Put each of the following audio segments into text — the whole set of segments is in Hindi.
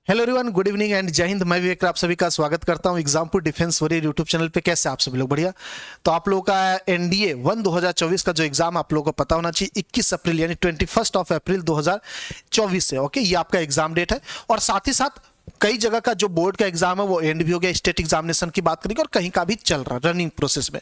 Hello everyone, good evening and जय हिंद। मैं विवेक, आप सभी का स्वागत करता हूं Exampur defence warrior YouTube channel पे। कैसे आप सभी लोग? बढ़िया। तो आप लोगों का एनडीए 1 2024 का जो एग्जाम आप लोगों को पता होना चाहिए 21 अप्रैल यानी 21 अप्रैल 2024 से। ओके, ये आपका एग्जाम डेट है। और साथ ही साथ कई जगह का जो बोर्ड का एग्जाम है वो एंड भी हो गया। स्टेट एग्जामिनेशन की बात करेंगे और कहीं का भी चल रहा रनिंग प्रोसेस में।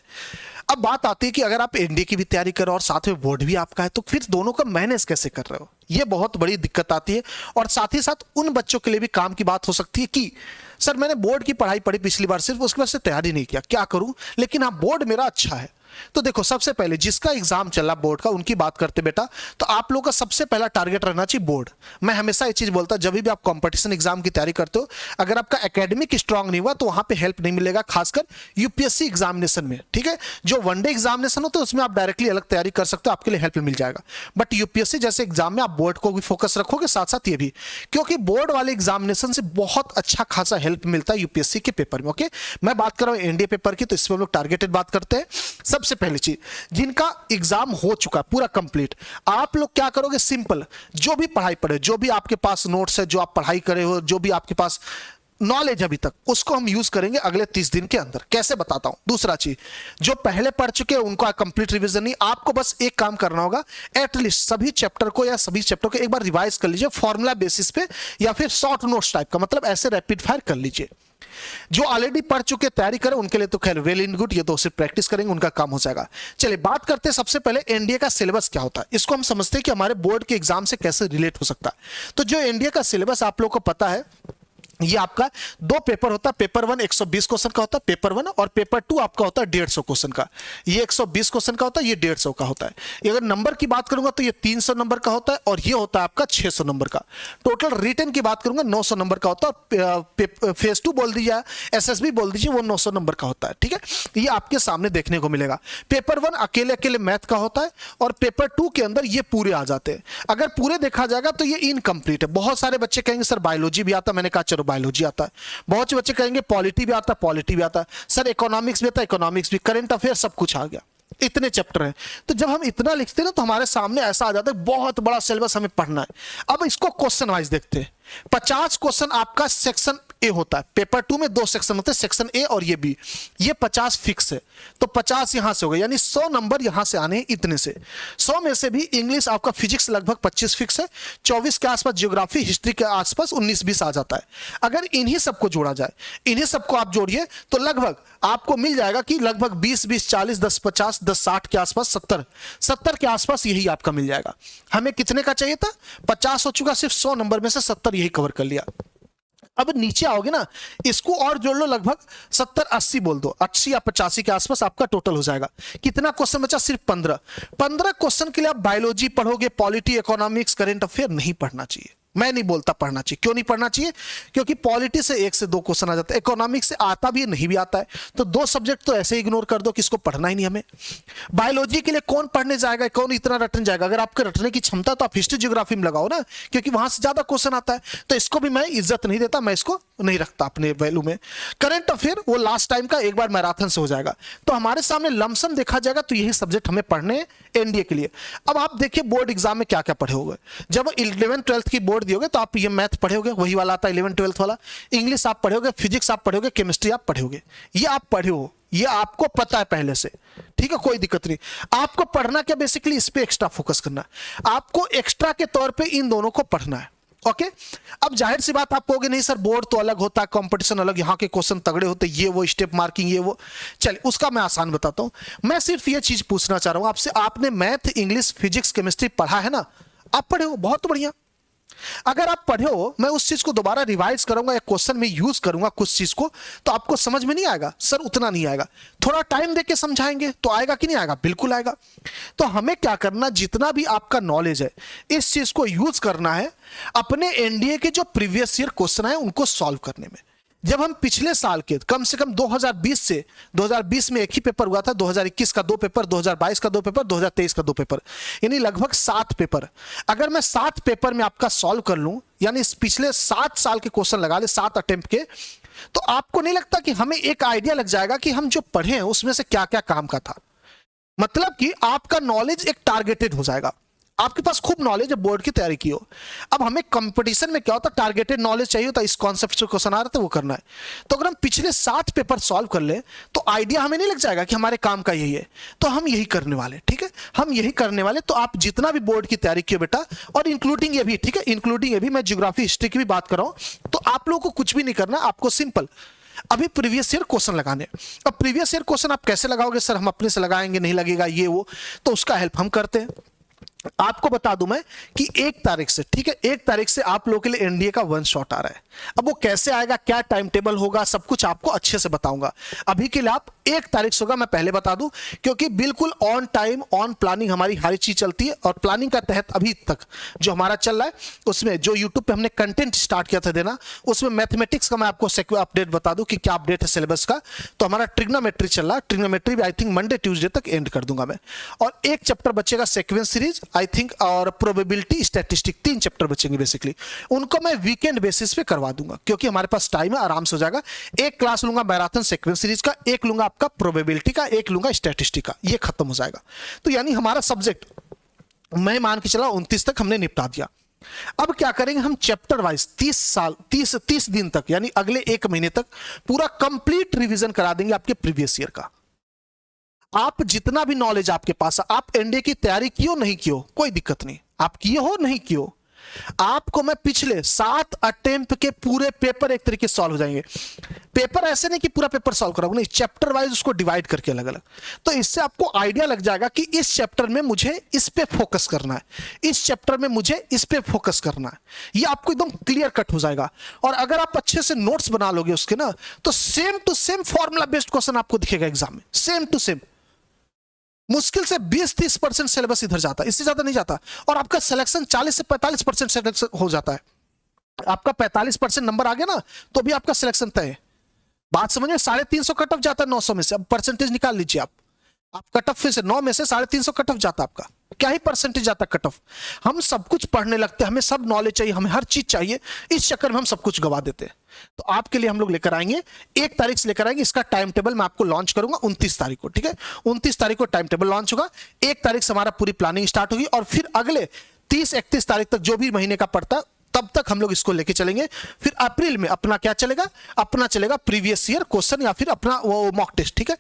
अब बात आती है कि अगर आप एनडीए की भी तैयारी कर रहे हो और साथ में बोर्ड भी आपका है, तो फिर दोनों का मैनेज कैसे कर रहे हो? ये बहुत बड़ी दिक्कत आती है। और साथ ही साथ उन बच्चों के लिए भी काम की बात हो सकती है कि सर मैंने बोर्ड की पढ़ाई पढ़ी पिछली बार, सिर्फ उसके बाद से तैयारी नहीं किया, क्या करूं? लेकिन हाँ, बोर्ड मेरा अच्छा है। तो देखो, सबसे पहले जिसका एग्जाम चला बोर्ड का उनकी बात करते बेटा, तो आप लोगों का सबसे पहला टारगेट रहना चाहिए बोर्ड। मैं हमेशा ये चीज बोलता, जब भी आप कंपटीशन एग्जाम की तैयारी करते हो, अगर आपका एकेडमिक स्ट्रांग नहीं हुआ तो वहां पे हेल्प नहीं मिलेगा, खासकर यूपीएससी एग्जामिनेशन में। ठीक है, जो वनडे एग्जामिनेशन हो तो उसमें आप डायरेक्टली अलग तैयारी कर सकते हो, आपके लिए हेल्प मिल जाएगा। बट यूपीएससी जैसे एग्जाम में आप बोर्ड को भी फोकस रखोगे, साथ साथ ये भी, क्योंकि बोर्ड वाले एग्जामिनेशन से बहुत अच्छा खासा हेल्प मिलता है यूपीएससी के पेपर में। ओके, मैं बात कर रहा हूं एनडीए पेपर की, तो इसमें हम लोग टारगेटेड बात करते हैं। सबसे पहली चीज, जिनका एग्जाम हो चुका है पूरा कंप्लीट, आप लोग क्या करोगे? सिंपल, जो भी पढ़ाई पढ़े, जो भी आपके पास नोट्स है, जो आप पढ़ाई करे हो, जो भी आपके पास नॉलेज अभी तक, उसको हम यूज करेंगे अगले 30 दिन के अंदर। कैसे बताता हूं। दूसरा चीज, जो पहले पढ़ चुके हैं उनका कंप्लीट रिवीजन नहीं, आपको बस एक काम करना होगा, एटलीस्ट सभी चैप्टर को या सभी चैप्टर को एक बार रिवाइज कर लीजिए फॉर्मूला बेसिस पे, या फिर शॉर्ट नोट्स टाइप का, मतलब ऐसे रैपिड फायर कर लीजिए। जो ऑलरेडी पढ़ चुके तैयारी करें उनके लिए तो खैर वेल इन गुड, ये तो सिर्फ प्रैक्टिस करेंगे, उनका काम हो जाएगा। चलिए बात करते हैं सबसे पहले एनडीए का सिलेबस क्या होता है। इसको हम समझते हैं कि हमारे बोर्ड के एग्जाम से कैसे रिलेट हो सकता है। तो जो एनडीए का सिलेबस आप लोगों को पता है, ये आपका दो पेपर होता है। पेपर 1 120 क्वेश्चन का होता है, पेपर 1, और पेपर 2 आपका होता है 150 क्वेश्चन का। ये 120 क्वेश्चन का होता है, ये 150 का होता है। ये अगर नंबर की बात करूंगा तो ये 300 नंबर का होता है, और ये होता है आपका 600 नंबर का। टोटल रिटन की बात करूंगा 900 नंबर का होता है। फेज 2 बोल दीजिए, एसएसबी बोल दीजिए, वो 900 नंबर का होता है। ठीक है, ये आपके सामने देखने को मिलेगा। पेपर 1 अकेले अकेले मैथ का होता है, और पेपर 2 के अंदर ये पूरे आ जाते हैं। अगर पूरे देखा जाएगा तो ये इनकम्प्लीट है। बहुत सारे बच्चे कहेंगे सर बायोलॉजी भी आता है, मैंने कहा चलो बायोलॉजी आता है। बहुत से बच्चे कहेंगे पॉलिटी भी आता है, पॉलिटी भी आता है। सर इकोनॉमिक्स भी आता है, इकोनॉमिक्स भी, करंट अफेयर सब कुछ आ गया। इतने चैप्टर हैं। तो जब हम इतना लिखते हैं ना, तो हमारे सामने ऐसा आ जाता है बहुत बड़ा सिलेबस हमें पढ़ना है। अब इसको क्वेश्चन वाइज देखते हैं। 50 क्वेश्चन आपका सेक्शन ए होता है। पेपर 2 में 2 सेक्शन होते हैं, सेक्शन ए और ये बी। ये 50 फिक्स है, तो 50 यहां से हो गए, यानी 100 नंबर यहां से आने हैं। इतने से 100 में से भी इंग्लिश आपका, फिजिक्स लगभग 25 फिक्स है, 24 के आसपास ज्योग्राफी, हिस्ट्री के आसपास 19-20 आ जाता है। अगर इन्हीं सबको जोड़ा जाए, इन्हीं सबको आप जोड़िए, तो लगभग आपको मिल जाएगा कि लगभग 20-20 40 10 50 10 60 के आसपास, 70 के आसपास यही आपका मिल जाएगा। हमें कितने का चाहिए था? 50 हो चुका, सिर्फ 100 नंबर में से 70 यही कवर कर लिया। अब नीचे आओगे ना, इसको और जोड़ लो, लगभग 70-80 बोल दो, 80 या 85 के आसपास आपका टोटल हो जाएगा। कितना क्वेश्चन बचा? सिर्फ 15 क्वेश्चन के लिए आप बायोलॉजी पढ़ोगे, पॉलिटी, इकोनॉमिक्स, करंट अफेयर नहीं पढ़ना चाहिए। मैं नहीं बोलता पढ़ना चाहिए। क्यों नहीं पढ़ना चाहिए? क्योंकि पॉलिटी से 1 से 2 क्वेश्चन आ जाता है, इकोनॉमिक्स से आता भी है, नहीं भी आता है, तो 2 सब्जेक्ट तो ऐसे इग्नोर कर दो कि इसको पढ़ना ही नहीं हमें। बायोलॉजी के लिए कौन पढ़ने जाएगा, कौन इतना रटने जाएगा? अगर आपके रटने की क्षमता तो आप हिस्ट्री ज्योग्राफी में लगाओ ना, क्योंकि वहां से ज्यादा क्वेश्चन आता है। तो इसको भी मैं इज्जत नहीं देता, मैं इसको नहीं रखता अपने वैल्यू में। करंट अफेयर वो लास्ट टाइम का एक बार मैराथन से हो जाएगा। तो हमारे सामने लमसम देखा जाएगा तो यही सब्जेक्ट हमें पढ़ने एनडीए के लिए। अब आप देखिए बोर्ड एग्जाम में क्या क्या पढ़े होगे। जब 11th 12th की बोर्ड दियोगे तो आप ये मैथ पढ़े होगे, वही वाला आता है 11th 12th वाला। इंग्लिश आप पढ़े होगे, फिजिक्स आप पढ़े होगे, केमिस्ट्री आप पढ़े होगे। ये आप पढ़े हो, ये आपको पता है पहले से। ठीक है, कोई दिक्कत नहीं। आपको पढ़ना क्या, बेसिकली इस पे एक्स्ट्रा फोकस करना है। आपको एक्स्ट्रा के तौर पे इन दोनों को पढ़ना है। ओके, अब जाहिर सी बात आप कहोगे नहीं सर बोर्ड तो अलग होता है, कंपटीशन अलग, यहाँ के क्वेश्चन तगड़े होते, ये वो स्टेप मार्किंग ये वो। चलिए उसका मैं आसान बताता हूं। मैं सिर्फ ये चीज पूछना चाह रहा हूं आपसे, आपने मैथ, इंग्लिश, फिजिक्स, केमिस्ट्री पढ़ा है ना? आप पढ़े हो, बहुत बढ़िया। अगर आप पढ़े हो, मैं उस चीज को दोबारा रिवाइज करूंगा या क्वेश्चन में यूज करूंगा कुछ चीज को, तो आपको समझ में नहीं आएगा। सर उतना नहीं आएगा, थोड़ा टाइम देके समझाएंगे तो आएगा कि नहीं आएगा? बिल्कुल आएगा। तो हमें क्या करना, जितना भी आपका नॉलेज है इस चीज को यूज करना है अपने एनडीए के जो प्रीवियस ईयर क्वेश्चन है उनको सॉल्व करने में। जब हम पिछले साल के कम से कम 2020 से 2020 में एक ही पेपर हुआ था, 2021 का 2 पेपर, 2022 का 2 पेपर, 2023 का 2 पेपर, यानी लगभग 7 पेपर। अगर मैं 7 पेपर में आपका सॉल्व कर लूं, यानी इस पिछले 7 साल के क्वेश्चन लगा ले, 7 अटेम्प्ट के, तो आपको नहीं लगता कि हमें एक आइडिया लग जाएगा कि हम जो पढ़े हैं उसमें से क्या क्या काम का था? मतलब कि आपका नॉलेज एक टारगेटेड हो जाएगा। आपके पास खूब नॉलेज है, बोर्ड की तैयारी की हो। अब हमें कंपटीशन में क्या होता है, टारगेटेड नॉलेज चाहिए होता है, इस कॉन्सेप्ट से क्वेश्चन आ रहा था वो करना है। तो अगर हम पिछले 7 पेपर सॉल्व कर ले तो आइडिया हमें नहीं लग जाएगा कि हमारे काम का यही है, तो हम यही करने वाले, ठीक है, हम यही करने वाले। तो आप जितना भी बोर्ड की तैयारी की हो बेटा, और इंक्लूडिंग ये भी, ठीक है, इंक्लूडिंग ये भी, मैं ज्योग्राफी हिस्ट्री की भी बात कर रहा हूं, तो आप लोगों को कुछ भी नहीं करना, आपको सिंपल अभी प्रीवियस ईयर क्वेश्चन लगाने। अब प्रीवियस ईयर क्वेश्चन आप कैसे लगाओगे सर, हम अपने से लगाएंगे, नहीं लगेगा ये वो, तो उसका हेल्प हम करते हैं। आपको बता दूं मैं कि 1 तारीख से, ठीक है, 1 तारीख से आप लोगों के लिए एनडीए का वन शॉट आ रहा है। अब वो कैसे आएगा, क्या टाइम टेबल होगा, सब कुछ आपको अच्छे से बताऊंगा। अभी के लिए आप 1 तारीख से होगा, मैं पहले बता दूं, क्योंकि बिल्कुल ऑन टाइम ऑन प्लानिंग हमारी हर चीज चलती है। और प्लानिंग का तहत अभी तक जो हमारा चल रहा है, उसमें जो यूट्यूब पे हमने कंटेंट स्टार्ट किया था देना, उसमें मैथमेटिक्स का मैं आपको अपडेट बता दूं कि क्या अपडेट है सिलेबस का। तो हमारा ट्रिग्नोमेट्री चल रहा है, ट्रिग्नोमेट्री भी आई थिंक मंडे ट्यूसडे तक एंड कर दूंगा मैं। और 1 चैप्टर बचेगा सीक्वेंस सीरीज आई थिंक, और प्रोबेबिलिटी स्टैटिस्टिक, 3 चैप्टर बचेंगे बेसिकली। उनको मैं वीकेंड बेसिस पे करवा दूंगा, क्योंकि हमारे पास टाइम है, आराम से हो जाएगा। 1 क्लास लूंगा मैराथन सीक्वेंस सीरीज का, 1 लूंगा आपका प्रोबेबिलिटी का, 1 लूंगा स्टैटिस्टिक का, ये खत्म हो जाएगा। तो यानी हमारा सब्जेक्ट मैं मान के चला 29 तक हमने निपटा दिया। अब क्या करेंगे हम, चैप्टर वाइज 30 दिन तक, यानी अगले 1 महीने तक पूरा कंप्लीट रिवीजन करा देंगे आपके प्रीवियस ईयर का। आप जितना भी नॉलेज आपके पास है, आप एनडीए की तैयारी की हो नहीं की हो कोई दिक्कत नहीं, आप किए हो नहीं किए हो, आपको मैं पिछले 7 अटेम्प्ट के पूरे पेपर एक तरीके से सॉल्व हो जाएंगे। पेपर ऐसे नहीं कि पूरा पेपर सॉल्व कराऊंगा, नहीं, चैप्टर वाइज उसको डिवाइड करके अलग अलग। तो इससे आपको आइडिया लग जाएगा कि इस चैप्टर में मुझे इस पे फोकस करना है, इस चैप्टर में मुझे इस पे फोकस करना है, ये आपको एकदम क्लियर कट हो जाएगा। और अगर आप अच्छे से नोट्स बना लोगे उसके ना, तो same to same formula based question आपको दिखेगा एग्जाम में, सेम टू सेम। मुश्किल से 20-30% सिलेबस इधर जाता है, इससे ज्यादा नहीं जाता। और आपका सिलेक्शन 40 से 45% सिलेक्शन हो जाता है। आपका 45% नंबर आ गया ना, तो भी आपका सिलेक्शन तय है। बात समझिए, 350 कट ऑफ जाता है 900 में से। अब परसेंटेज निकाल लीजिए आप कट ऑफ फिर से 9 में से 350 कट ऑफ जाता है आपका, क्या ही परसेंटेज जाता कट ऑफ। हम सब कुछ पढ़ने लगते हैं, हमें सब नॉलेज चाहिए, हमें हर चीज चाहिए, इस चक्कर में हम सब कुछ गवा देते हैं। तो आपके लिए हम लोग लेकर आएंगे, 1 तारीख से लेकर आएंगे। इसका टाइम टेबल मैं आपको लॉन्च करूंगा 29 तारीख को, ठीक है, 29 तारीख को टाइम टेबल लॉन्च होगा। 1 तारीख से हमारा पूरी प्लानिंग स्टार्ट होगी, और फिर अगले 30-31 तारीख तक जो भी महीने का पड़ता, तब तक हम लोग इसको लेके चलेंगे। फिर अप्रैल में अपना क्या चलेगा, अपना चलेगा प्रीवियस ईयर क्वेश्चन, या फिर अपना वो मॉक टेस्ट, ठीक है,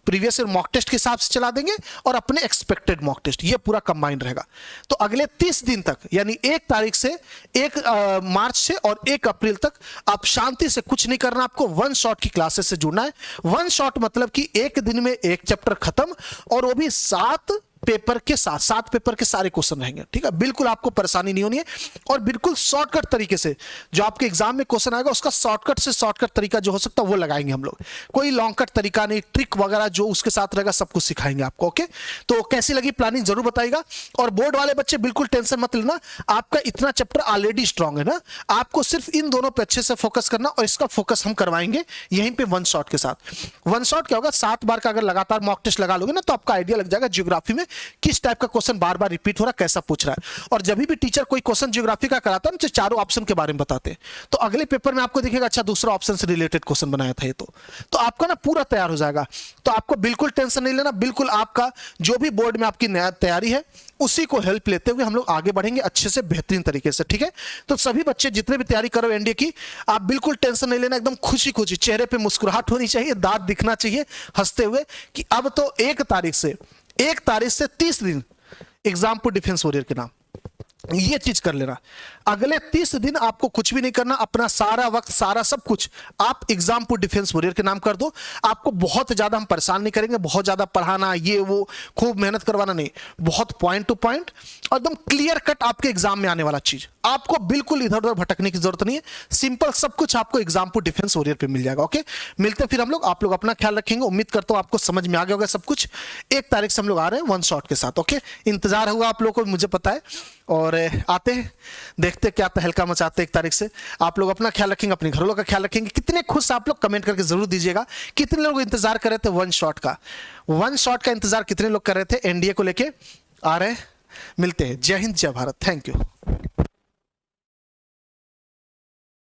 प्रीवियस ईयर मॉक टेस्ट के हिसाब से चला देंगे, और अपने एक्सपेक्टेड मॉक टेस्ट, ये पूरा कंबाइंड रहेगा। तो अगले 30 दिन तक, यानी 1 तारीख से 1 मार्च से और 1 अप्रैल तक आप शांति से कुछ नहीं करना, आपको वन शॉट की क्लासेस से जुड़ना है। वन शॉट मतलब कि 1 दिन में 1 चैप्टर खत्म, और वो भी 7 पेपर के साथ, 7 पेपर के सारे क्वेश्चन रहेंगे, ठीक है, बिल्कुल आपको परेशानी नहीं होनी है। और बिल्कुल शॉर्टकट तरीके से जो आपके एग्जाम में क्वेश्चन आएगा, उसका शॉर्टकट से शॉर्टकट तरीका जो हो सकता है वो लगाएंगे हम लोग। कोई लॉन्ग कट तरीका नहीं, ट्रिक वगैरह जो उसके साथ रहेगा सब कुछ सिखाएंगे आपको। ओके, तो कैसी लगी प्लानिंग जरूर बताइएगा। और बोर्ड वाले बच्चे बिल्कुल टेंशन मत लेना, आपका इतना चैप्टर ऑलरेडी स्ट्रांग है ना, आपको सिर्फ इन दोनों पे अच्छे से फोकस करना, और इसका फोकस हम करवाएंगे यहीं पे वन शॉट के साथ। वन शॉट क्या होगा, 7 बार का अगर लगातार मॉक टेस्ट लगा लोगे ना, तो आपका आइडिया लग जाएगा ज्योग्राफी में किस टाइप का क्वेश्चन बार बार रिपीट हो रहा है, कैसा पूछ रहा है। और जब भी टीचर कोई क्वेश्चन ज्योग्राफी का कराता है ना, तो चारों ऑप्शन के बारे में बताते हैं, तो अगले पेपर में आपको दिखेगा अच्छा दूसरा ऑप्शन से रिलेटेड क्वेश्चन बनाया था ये, तो आपका ना पूरा तैयार हो जाएगा। तो आपको बिल्कुल टेंशन नहीं लेना, बिल्कुल आपका जो भी बोर्ड में आपकी तैयारी है उसी को हेल्प लेते हुए हम लोग आगे बढ़ेंगे अच्छे से, बेहतरीन तरीके से, ठीक है। तो सभी बच्चे जितने भी तैयारी करो एनडीए की, आप बिल्कुल टेंशन नहीं लेना, एकदम खुशी खुशी, चेहरे पे मुस्कुराहट होनी चाहिए, दांत दिखना चाहिए हंसते हुए, कि अब तो 1 तारीख से 30 दिन एग्जाम्पल डिफेंस वॉरियर के नाम, ये चीज कर लेना। अगले 30 दिन आपको कुछ भी नहीं करना, अपना सारा वक्त सारा सब कुछ आप एग्जाम्पल डिफेंस वॉरियर के नाम कर दो। आपको बहुत ज्यादा हम परेशान नहीं करेंगे, बहुत ज्यादा पढ़ाना ये वो खूब मेहनत करवाना नहीं, बहुत पॉइंट टू पॉइंट और एकदम क्लियर कट आपके एग्जाम में आने वाला चीज। आपको बिल्कुल इधर उधर भटकने की जरूरत नहीं है, सिंपल सब कुछ आपको एग्जाम्पल डिफेंस वॉरियर पे मिल जाएगा। ओके, मिलते हैं फिर हम लोग, आप लोग अपना ख्याल रखेंगे। उम्मीद करता हूं आपको समझ में आ गया होगा सब कुछ। 1 तारीख से हम लोग आ रहे हैं वन शॉट के साथ। ओके, इंतजार होगा आप लोगों को, मुझे पता है, और आते हैं देखते क्या तहलका मचाते हैं 1 तारीख से। आप लोग अपना ख्याल रखेंगे, अपने घरों का ख्याल रखेंगे। कितने खुश आप लोग कमेंट करके जरूर दीजिएगा, कितने लोग इंतजार कर रहे थे वन शॉट का, वन शॉट का इंतजार कितने लोग कर रहे थे। एनडीए को लेके आ रहे हैं, मिलते हैं। जय हिंद, जय भारत, थैंक यू।